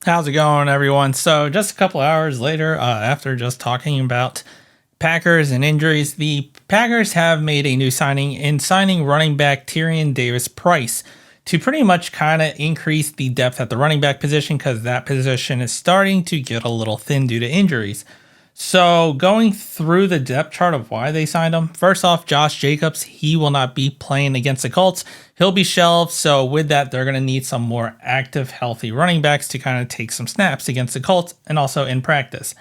How's it going, everyone? So just a couple hours later, after just talking about Packers and injuries, the Packers have made a new signing in signing running back Tyrion Davis-Price to pretty much kind of increase the depth at the running back position, because that position is starting to get a little thin due to injuries. So going through the depth chart of why they signed him, first off, Josh Jacobs, he will not be playing against the Colts. He'll be shelved. So with that, they're going to need some more active, healthy running backs to kind of take some snaps against the Colts and also in practice.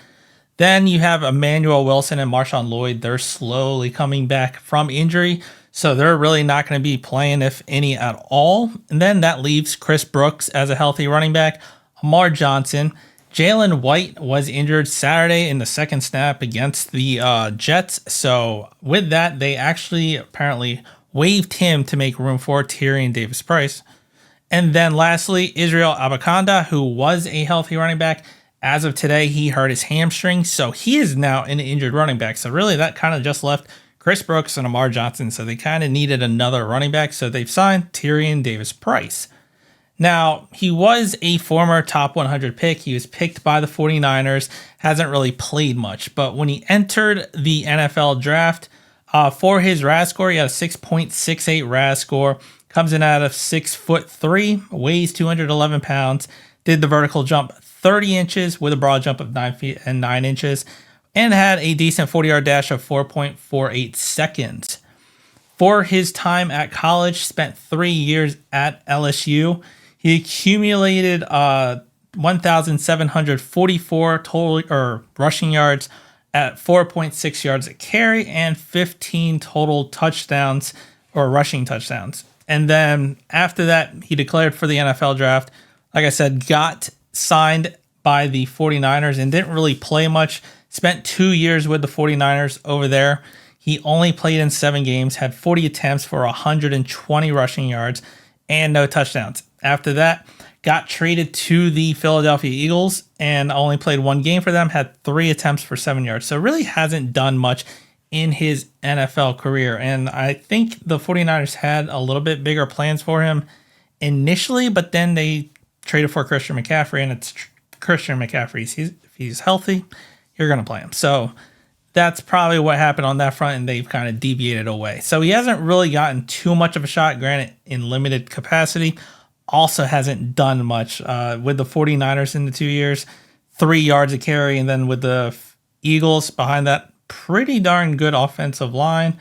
Then you have Emmanuel Wilson and Marshawn Lloyd. They're slowly coming back from injury, so they're really not going to be playing, if any at all. And then that leaves Chris Brooks as a healthy running back, Amar Johnson. Jalen White was injured Saturday in the second snap against the Jets. So with that, they actually apparently waived him to make room for Tyrion Davis-Price. And then lastly, Israel Abakanda, who was a healthy running back. As of today, he hurt his hamstring, so he is now an injured running back. So really, that kind of just left Chris Brooks and Amar Johnson. So they kind of needed another running back. So they've signed Tyrion Davis-Price. Now, he was a former top 100 pick. He was picked by the 49ers, hasn't really played much. But when he entered the NFL draft, for his RAS score, he had a 6.68 RAS score, comes in at 6'3", weighs 211 pounds, did the vertical jump 30 inches with a broad jump of 9 feet and 9 inches, and had a decent 40-yard dash of 4.48 seconds. For his time at college, spent 3 years at LSU. He accumulated 1,744 total rushing yards at 4.6 yards a carry and 15 total touchdowns or rushing touchdowns. And then after that, he declared for the NFL draft. Like I said, got signed by the 49ers and didn't really play much. Spent 2 years with the 49ers over there. He only played in 7 games, had 40 attempts for 120 rushing yards and no touchdowns. After that, got traded to the Philadelphia Eagles and only played 1 game for them, had 3 attempts for 7 yards. So really hasn't done much in his NFL career. And I think the 49ers had a little bit bigger plans for him initially, but then they traded for Christian McCaffrey, and it's Christian McCaffrey. If he's healthy, you're going to play him. So that's probably what happened on that front, and they've kind of deviated away. So he hasn't really gotten too much of a shot, granted in limited capacity. Also hasn't done much with the 49ers in the 2 years, 3 yards a carry. And then with the Eagles behind that, pretty darn good offensive line,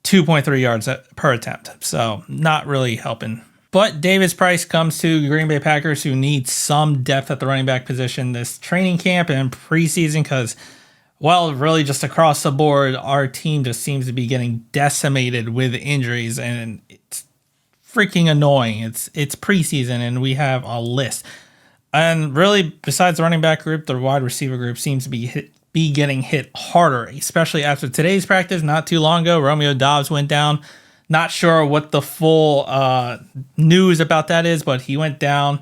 2.3 yards per attempt. So not really helping. But Davis-Price comes to Green Bay Packers, who need some depth at the running back position this training camp and preseason, because, well, really just across the board, our team just seems to be getting decimated with injuries, and it's freaking annoying. It's preseason, and we have a list. And really, besides the running back group, the wide receiver group seems to be getting hit harder, especially after today's practice. Not too long ago, Romeo Doubs went down. Not sure what the full news about that is, but he went down,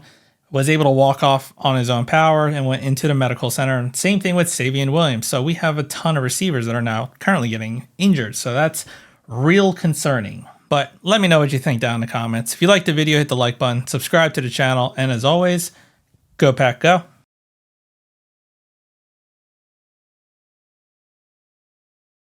was able to walk off on his own power, and went into the medical center. And same thing with Savion Williams. So we have a ton of receivers that are now currently getting injured. So that's real concerning. But let me know what you think down in the comments. If you liked the video, hit the like button, subscribe to the channel, and as always, go Pack Go.